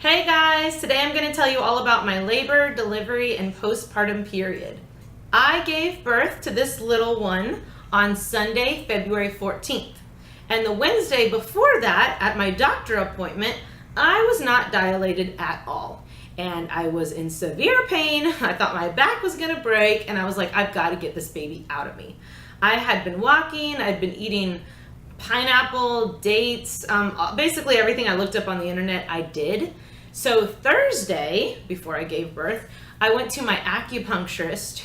Hey guys, today I'm going to tell you all about my labor, delivery, and postpartum period. I gave birth to this little one on Sunday, February 14th. And the Wednesday before that, at my doctor appointment, I was not dilated at all. And I was in severe pain. I thought my back was going to break, and I was like, I've got to get this baby out of me. I had been walking, I'd been eating pineapple, dates, basically everything I looked up on the internet I did. So Thursday, before I gave birth, I went to my acupuncturist,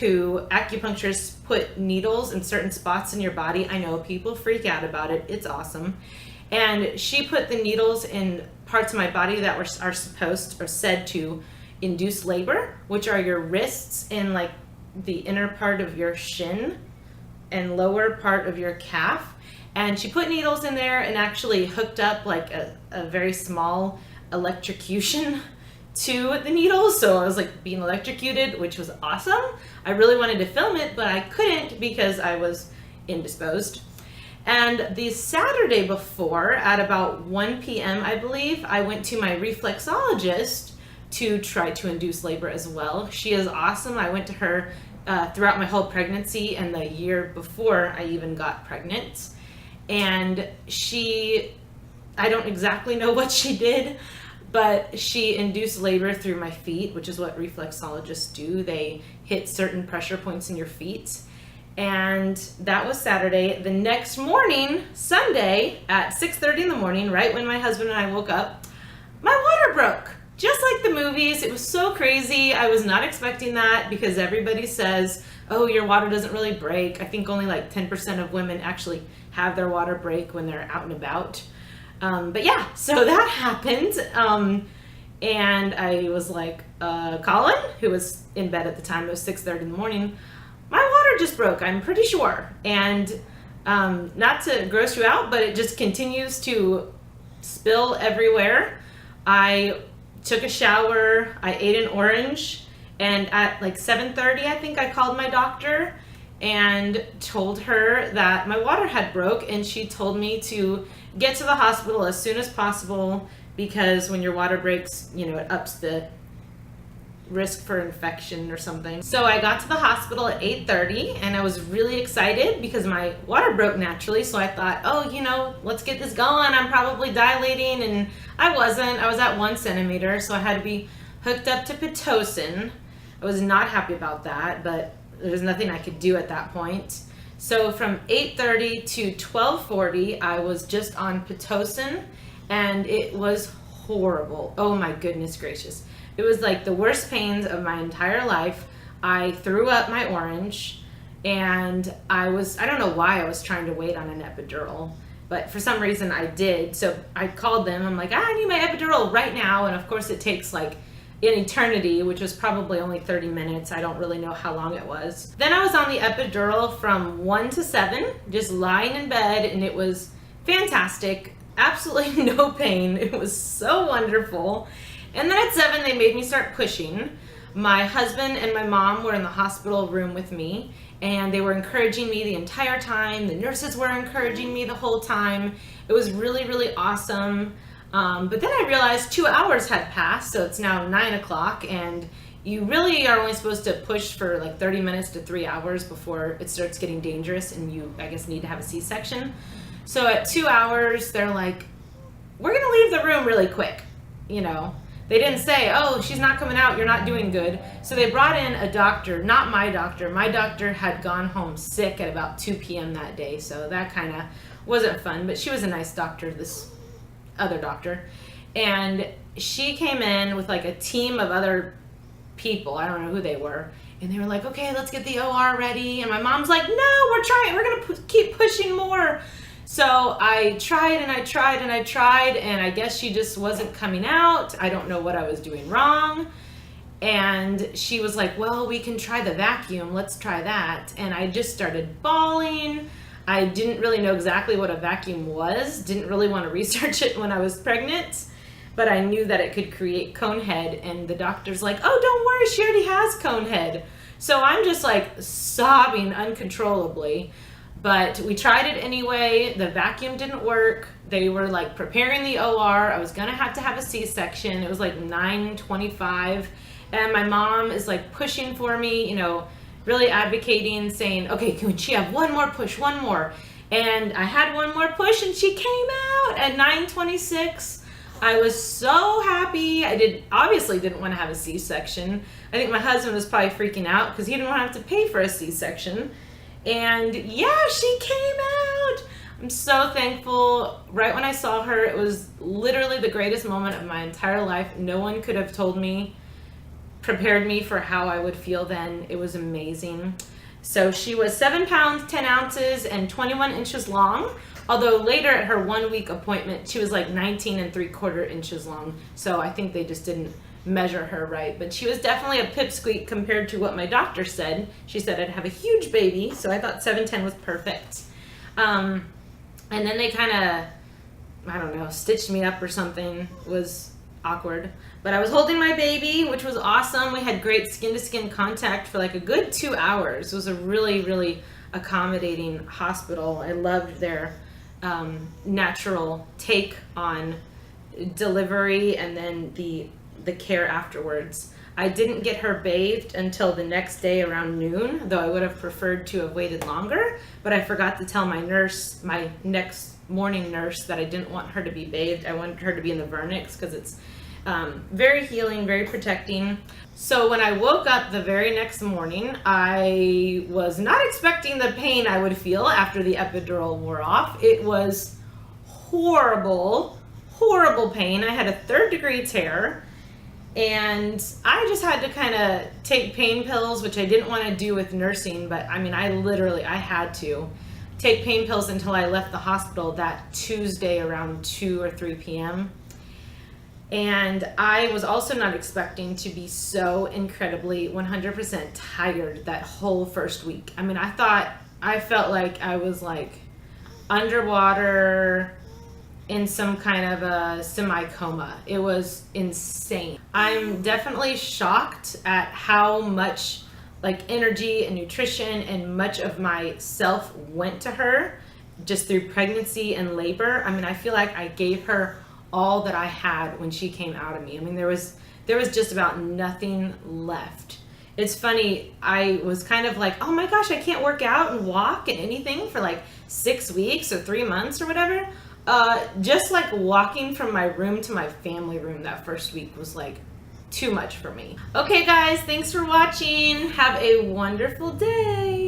acupuncturists put needles in certain spots in your body. I know people freak out about it. It's awesome. And she put the needles in parts of my body that are supposed or said to induce labor, which are your wrists and like the inner part of your shin and lower part of your calf. And she put needles in there and actually hooked up like a very small electrocution to the needles. So I was like being electrocuted, which was awesome. I really wanted to film it, but I couldn't because I was indisposed. And the Saturday before, at about 1 p.m., I believe, I went to my reflexologist to try to induce labor as well. She is awesome. I went to her throughout my whole pregnancy and the year before I even got pregnant. And I don't exactly know what she did, but she induced labor through my feet, which is what reflexologists do. They hit certain pressure points in your feet. And that was Saturday. The next morning, Sunday, at 6:30 in the morning, right when my husband and I woke up, my water broke. Just like the movies. It was so crazy. I was not expecting that because everybody says, oh, your water doesn't really break. I think only like 10% of women actually have their water break when they're out and about. But yeah, so that happened. And I was like, Colin, who was in bed at the time, it was 6:30 in the morning, my water just broke, I'm pretty sure. And not to gross you out, but it just continues to spill everywhere. I took a shower, I ate an orange, and at like 7:30, I think I called my doctor and told her that my water had broke, and she told me to get to the hospital as soon as possible because when your water breaks, it ups the risk for infection or something. So I got to the hospital at 8:30 and I was really excited because my water broke naturally. So I thought, let's get this going. I'm probably dilating, and I wasn't. I was at 1 centimeter, so I had to be hooked up to Pitocin. I was not happy about that, but there was nothing I could do at that point. So from 8:30 to 12:40, I was just on Pitocin, and it was horrible. Oh my goodness gracious. It was like the worst pains of my entire life. I threw up my orange, and I don't know why I was trying to wait on an epidural, but for some reason I did. So I called them. I'm like, I need my epidural right now. And of course it takes like an eternity, which was probably only 30 minutes. I don't really know how long it was. Then I was on the epidural from 1 to 7, just lying in bed, and it was fantastic. Absolutely no pain. It was so wonderful. And then at 7, they made me start pushing. My husband and my mom were in the hospital room with me, and they were encouraging me the entire time. The nurses were encouraging me the whole time. It was really, really awesome. But then I realized 2 hours had passed, so it's now 9 o'clock, and you really are only supposed to push for like 30 minutes to 3 hours before it starts getting dangerous and you, I guess, need to have a C-section. So at 2 hours, they're like, we're gonna leave the room really quick, They didn't say, oh, she's not coming out, you're not doing good. So they brought in a doctor, not my doctor. My doctor had gone home sick at about 2 p.m. that day, so that kind of wasn't fun. But she was a nice doctor, this other doctor. And she came in with like a team of other people. I don't know who they were. And they were like, okay, let's get the OR ready. And my mom's like, no, we're going to keep pushing more. So I tried and I tried and I tried, and I guess she just wasn't coming out. I don't know what I was doing wrong. And she was like, well, we can try the vacuum. Let's try that. And I just started bawling. I didn't really know exactly what a vacuum was. Didn't really want to research it when I was pregnant. But I knew that it could create cone head. And the doctor's like, oh, don't worry, she already has cone head. So I'm just like sobbing uncontrollably. But we tried it anyway. The vacuum didn't work. They were like preparing the OR. I was gonna have to have a C-section. It was like 9:25, and my mom is like pushing for me, you know, really advocating, saying, okay, can she have one more push, one more? And I had one more push, and she came out at 9:26. I was so happy. I obviously didn't want to have a C-section. I think my husband was probably freaking out because he didn't want to have to pay for a C-section. And yeah, she came out. I'm so thankful. Right when I saw her, it was literally the greatest moment of my entire life. No one could have prepared me for how I would feel then. It was amazing. So she was 7 pounds, 10 ounces, and 21 inches long. Although later at her 1 week appointment, she was like 19 3/4 inches long. So I think they just didn't measure her right. But she was definitely a pipsqueak compared to what my doctor said. She said I'd have a huge baby. So I thought 7'10" was perfect. And then they kind of, I don't know, stitched me up or something. It was awkward. But I was holding my baby, which was awesome. We had great skin-to-skin contact for like a good 2 hours. It was a really, really accommodating hospital. I loved their natural take on delivery and then the care afterwards. I didn't get her bathed until the next day around noon, though I would have preferred to have waited longer, but I forgot to tell my nurse, my next morning nurse, that I didn't want her to be bathed. I wanted her to be in the vernix because it's very healing, very protecting. So when I woke up the very next morning, I was not expecting the pain I would feel after the epidural wore off. It was horrible, horrible pain. I had a 3rd-degree tear, and I just had to kind of take pain pills, which I didn't want to do with nursing, but I mean, I had to take pain pills until I left the hospital that Tuesday around 2 or 3 p.m. And I was also not expecting to be so incredibly 100% tired that whole first week. I mean, I felt like I was like underwater in some kind of a semi-coma. It was insane. I'm definitely shocked at how much like energy and nutrition and much of myself went to her just through pregnancy and labor. I mean, I feel like I gave her all that I had when she came out of me. I mean, there was just about nothing left. It's funny, I was kind of like, oh my gosh, I can't work out and walk and anything for like 6 weeks or 3 months or whatever. Just like walking from my room to my family room that first week was like too much for me. Okay guys, thanks for watching. Have a wonderful day.